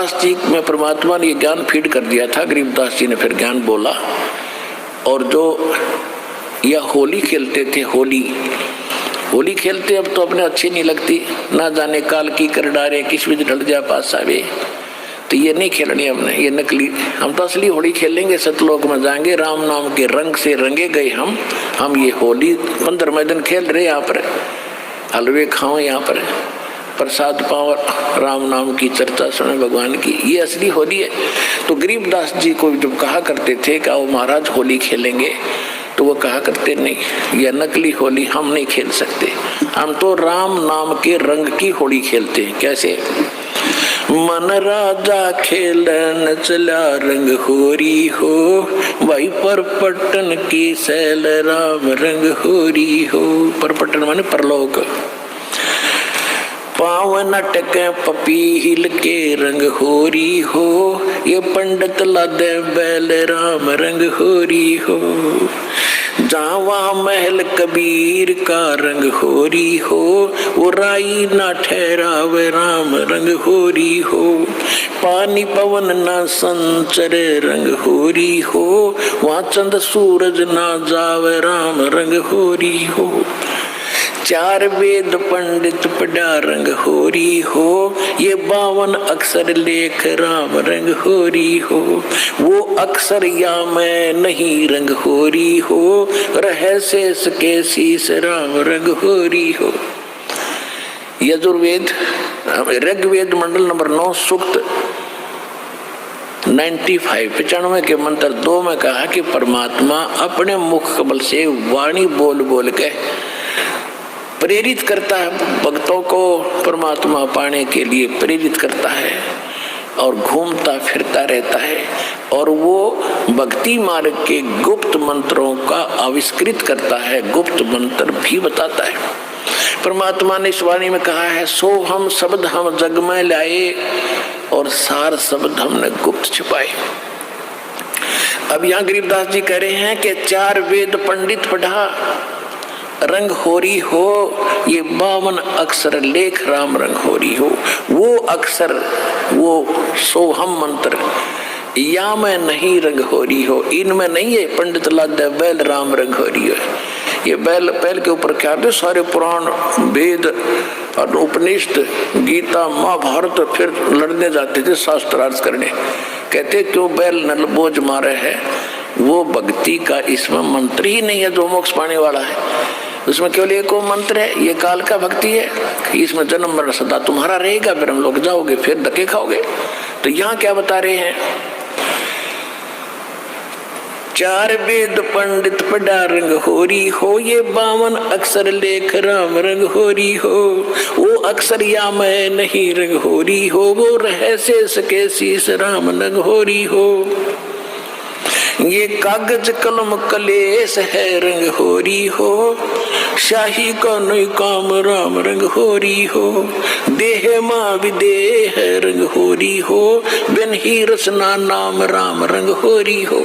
गरीबदास जी में परमात्मा ने ये ज्ञान फीड कर दिया था। गरीबदास जी ने फिर ज्ञान बोला, और जो यह होली खेलते थे, होली खेलते अब तो अपने अच्छी नहीं लगती, ना जाने काल की कर डारे किस भी ढल जा पास आवे, तो ये नहीं खेलनी हमने, ये नकली। हम तो असली होली खेलेंगे, सतलोक में जाएंगे, राम नाम के रंग से रंगे गए हम ये होली 15वें दिन खेल रहे। यहाँ पर हलवे खाओ, यहाँ पर प्रसाद पाओ, राम नाम की चर्चा सुने भगवान की, ये असली होली है। तो गरीबदास जी को जब कहा करते थे कि वो महाराज होली खेलेंगे, तो वो कहा करते नहीं, यह नकली होली हम नहीं खेल सकते, हम तो राम नाम के रंग की होली खेलते हैं। कैसे? मन राजा खेलन चला रंग होरी हो, भाई परपटन की सैल राम रंग होरी हो। परपटन माने परलोक। पावन अटके पपीहिल के रंग होरी हो, ये पंडित लादे बैल राम रंग होरी हो। जावा महल कबीर का रंग होरी हो, वो राई ना ठहरावे राम रंग होरी हो। पानी पवन ना संचर रंग होरी हो, वहाँ चंद सूरज ना जावे राम रंग होरी हो। चार वेद पंडित पढ़ा रंग होरी हो, ये 52 अक्षर लेख राम रंग होरी हो। वो अक्षर या मैं नहीं रंग होरी हो, रह शेष के शीस राम रंग होरी हो। यजुर्वेद ऋग्वेद मंडल नंबर 9 सूक्त 95 के मंत्र 2 में कहा कि परमात्मा अपने मुख कमल से वाणी बोल बोल के प्रेरित करता है भक्तों को, परमात्मा पाने के लिए प्रेरित करता है और घूमता फिरता रहता है, और वो भक्ति मार्ग के गुप्त मंत्रों का आविष्कृत करता है, गुप्त मंत्र भी बताता है। परमात्मा ने इस वाणी में कहा है, सो हम शब्द हम जग में लाए, और सार शब्द हमने गुप्त छिपाए। अब यहाँ गरीबदास जी कह रहे हैं कि 4 वेद पंडित पढ़ा रंग होरी हो, ये 52 अक्षर लेख राम रंग होरी हो। वो अक्षर, वो सोहम मंत्र या में नहीं रंग होरी हो, इनमें नहीं है पंडित लादे बैल राम रंग होरी हो। ये बैल के ऊपर क्या थे? सारे पुराण वेद और उपनिषद गीता महाभारत फिर लड़ने जाते थे, शास्त्रार्थ करने। कहते क्यों बैल नल बोझ मारे है? वो भक्ति का इसमें मंत्र ही नहीं है जो मोक्ष पाने वाला है। उसमें केवल एक मंत्र है, ये काल का भक्ति है, इसमें जन्म मरण सदा तुम्हारा रहेगा, फिर हम लोग जाओगे, फिर धक्के खाओगे। तो यहाँ क्या बता रहे हैं? 4 वेद पंडित पढ़ा रंग होरी हो, ये 52 अक्षर लेख राम रंग होरी हो। वो अक्षर या मैं नहीं रंग होरी हो, वो रह शेष के शीस राम रंग होरी हो। ये कागज कलम कलेश है रंग होरी हो, शाही का नई काम राम रंग होरी हो। देह माँ विदेह रंग होरी हो, बिन ही रसना नाम राम रंग होरी हो।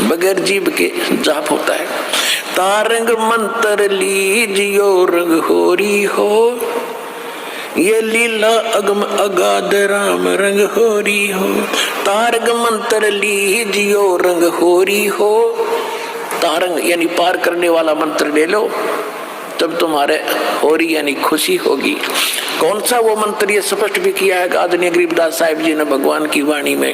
बगैर जीव के जाप होता है। तारंग मंत्र लीजियो रंग होरी हो, ये लीला अगम अगाध राम रंग होरी हो। तारंग मंत्र लीजियो रंग होरी हो, तारंग यानी पार करने वाला मंत्र ले लो, तब तुम्हारे होरी यानी खुशी होगी। कौन सा वो मंत्र? ये स्पष्ट भी किया है आदरणीय गरीबदास साहिब जी ने भगवान की वाणी में।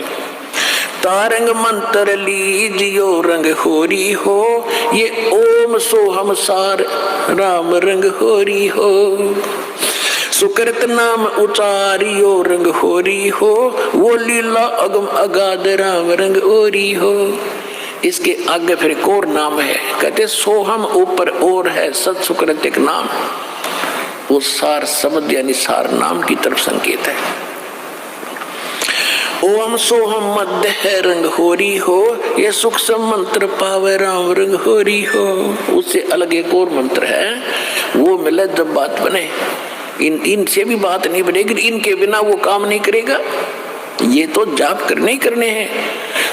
तारंग मंत्र लीजियो रंग होरी हो, ये ओम सोहम सार राम रंग होरी हो। सुकृत नाम उचारियो रंग होरी हो, वो लीला अगम अगाध राम रंग होरी हो। इसके आगे फिर एक और नाम है, कहते सोहम ऊपर और है, सत सुकृत एक नाम, वो सार शब्द यानी सार नाम की तरफ संकेत है। ओम सोहम मध्य है रंग होरी हो, ये सूक्ष्म मंत्र पावे राम रंग होरी हो। उससे अलग एक और मंत्र है, वो मिले जब बात बने। इनसे भी बात नहीं बनेगी, इनके बिना वो काम नहीं करेगा। ये तो जाप करने ही करने हैं।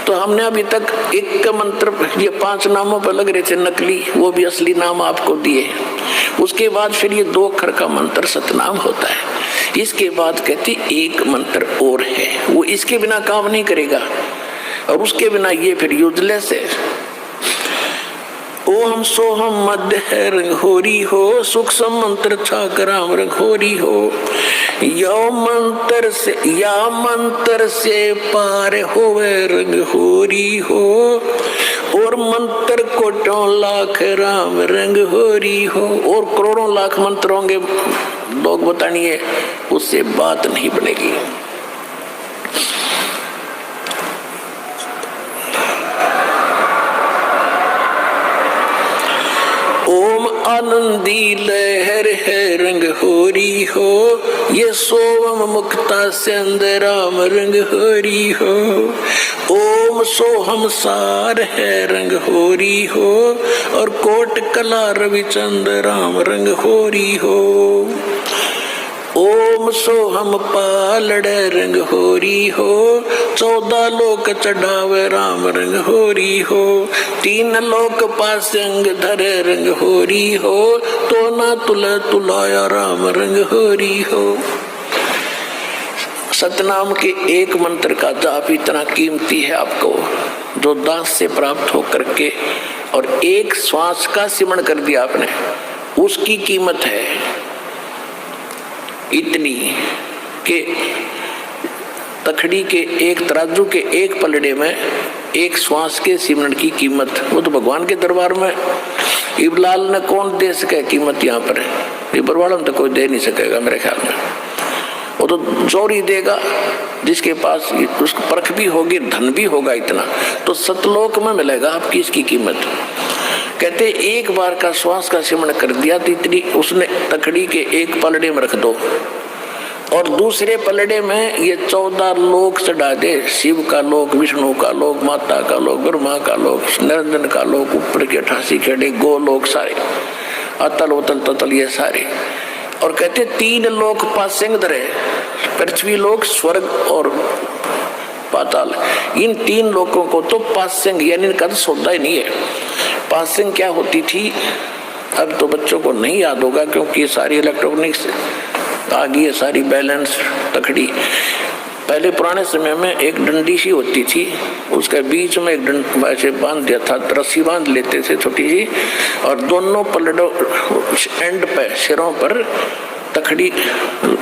तो हमने अभी तक एक मंत्र, ये 5 नामों पर लग रहे थे नकली, वो भी असली नाम आपको दिए। उसके बाद फिर ये 2 अक्षर का मंत्र सतनाम होता है। इसके बाद कहती एक मंत्र और है, वो इसके बिना काम नहीं करेगा और उसके बिना ये फिर यूजलेस है। ओम सोहम मध्य है रंगहोरी हो, सूक्ष्म मंत्र छाकराम रंगहोरी हो। या मंत्र से पार होवे रंगहोरी हो, और मंत्र कोटों लाख राम रंगहोरी हो। और करोड़ों लाख मंत्र होंगे, लोग बतानिए, उससे बात नहीं बनेगी। ओम आनंदी लहर है रंगहोरी हो, ये सोम मुक्ता सिंध राम रंगहोरी हो। ओम सोहम सार है रंगहोरी हो, और कोट कला रविचंद राम रंगहोरी हो। ओम सोहम पालड़ रंगहोरी हो, 14 लोक चढ़ावे राम रंगहोरी हो। 3 लोक पासंग धरे रंगहोरी हो, तो ना तुलाया राम रंगहोरी हो। सतनाम के एक मंत्र का जाप इतना कीमती है आपको, जो दास से प्राप्त होकर के और एक श्वास का सिमरण कर दिया आपने, उसकी कीमत है इतनी कि तखड़ी के एक तराजू के एक पलड़े में एक श्वास के सिमरण की कीमत, वो तो भगवान के दरबार में इबलाल ने कौन दे सके कीमत, यहाँ पर इबरवाल में तो कोई दे नहीं सकेगा मेरे ख्याल में। वो तो चोरी देगा जिसके पास उसकी परख भी होगी, धन भी होगा इतना, तो सतलोक में मिलेगा आपकी इसकी कीमत। कहते एक बार का श्वास का सिमरण कर दिया तो इतनी उसने तकड़ी के एक पलड़े में रख दो, और दूसरे पलड़े में ये 14 लोक चढ़ा दे, शिव का लोक, विष्णु का लोक, माता का लोक, ब्रह्मा का लोक, निरंजन का लोक, ऊपर के 88 खेड़े गो लोक सारे, अतल उतल ततल ये सारे। और कहते 3 लोक पासेंग धरे, पृथ्वी लोक, स्वर्ग और पाताल, इन 3 लोकों को तो पासेंग यानी इनका तो सौदा ही नहीं है। पासिंग क्या होती थी अब तो बच्चों को नहीं याद होगा, क्योंकि सारी इलेक्ट्रॉनिक्स आ गई है, सारी बैलेंस तकड़ी। पहले पुराने समय में एक डंडी सी होती थी, उसके बीच में एक डंड ऐसे बांध दिया था, रस्सी बांध लेते थे छोटी सी, और दोनों पलड़ों एंड पे सिरों पर तखड़ी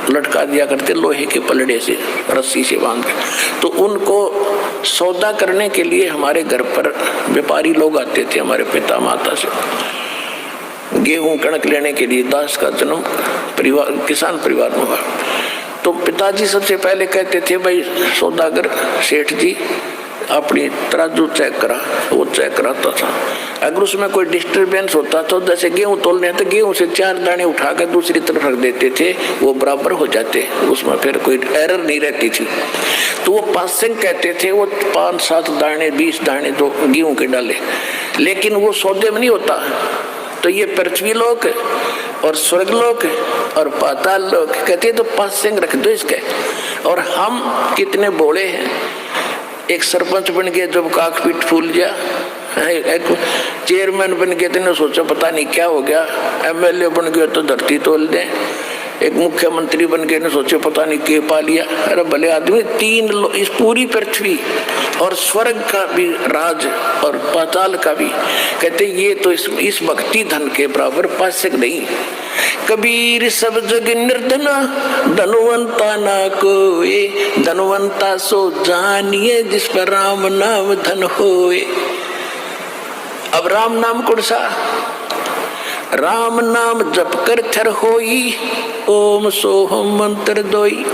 लटका दिया करते लोहे के पलड़े से, रस्सी से बांध के। तो उनको सौदा करने के लिए हमारे घर पर व्यापारी लोग आते थे, हमारे पिता माता से गेहूं कणक लेने के लिए। दास का जन्म परिवार किसान परिवार में हुआ, तो पिताजी सबसे पहले कहते थे, भाई सौदागर सेठ जी अपनी तराजू चेक करा, वो चेक कराता था। अगर उसमें कोई डिस्टर्बेंस होता तो जैसे गेहूं तोलने तो गेहूं से 4 दाने उठाकर दूसरी तरफ रख देते थे, वो बराबर हो जाते, उसमें फिर कोई एरर नहीं रहती थी। तो वो पासिंग कहते थे, वो 5-7 दाने 20 दाने तो गेहूं के डाले, लेकिन वो सौदे में नहीं होता। तो ये पृथ्वी लोक और स्वर्गलोक और पाताल लोक कहते तो पासिंग रख दो इसके। और हम कितने बोले हैं, एक सरपंच बन गए जब काक पीठ फूल गया, एक चेयरमैन बन गए तो सोचा पता नहीं क्या हो गया, एमएलए बन गए तो धरती तोल दे, एक मुख्यमंत्री बन गए ने सोचे पता नहीं के पा लिया। अरे भले आदमी 3 इस पूरी पृथ्वी और स्वर्ग का भी राज और पाताल का भी, कहते ये तो इस भक्ति धन के बराबर पासक नहीं। कबीर सब जग निर्धना, धनवंता ना कोई, धनवंता सो जानिए जिस पर राम नाम धन होए। अब राम नाम कौन सा? राम नाम जप कर थर होई, ओम सोहम मंत्र दोई।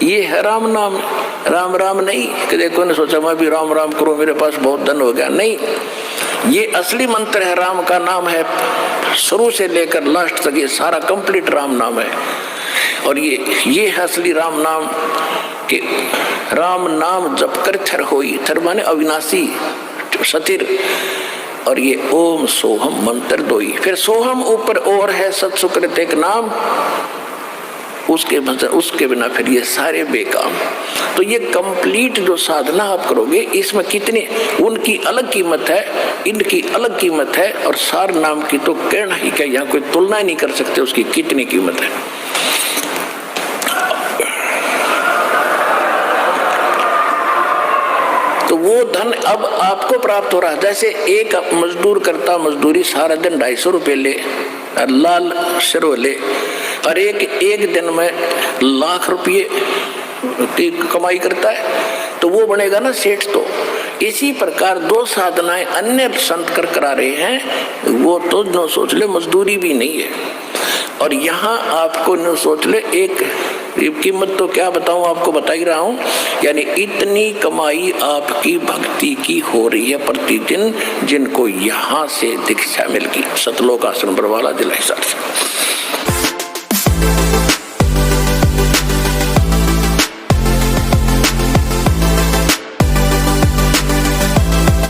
ये है राम नाम, राम राम नहीं कि देखो ने सोचा मैं भी राम राम करूं मेरे पास बहुत धन हो गया, नहीं। ये असली मंत्र है, राम का नाम है, शुरू से लेकर लास्ट तक ये सारा कंप्लीट राम नाम है। और ये है असली राम नाम कि राम नाम जप कर थर होई, थर माने अविनाशी सतिर, और ये ओम सोहम मंत्र दोई। फिर सोहम ऊपर और है सत्सुकृत एक नाम, उसके बिना फिर ये सारे बेकाम। तो ये कंप्लीट जो साधना आप करोगे इसमें कितनी उनकी अलग कीमत है, इनकी अलग कीमत है, और सार नाम की तो कहना ही क्या, यहाँ कोई तुलना ही नहीं कर सकते उसकी कितनी कीमत है। तो वो धन अब आपको प्राप्त हो रहा है। जैसे एक मजदूर करता मजदूरी सारा दिन 250 रुपये ले, लाल शरो ले, और एक दिन में लाख रुपये की कमाई करता है, तो वो बनेगा ना सेठ। तो इसी प्रकार दो साधनाएं अन्य संत कर करा रहे हैं, वो तो न सोच ले मजदूरी भी नहीं है। और यहाँ आपको न सोच ले, एक कीमत तो क्या बताऊं, आपको बता ही रहा हूं, यानी इतनी कमाई आपकी भक्ति की हो रही है प्रतिदिन, जिनको यहाँ से दीक्षा मिल गई। सतलोक आश्रम बरवाला जिला हिसार से।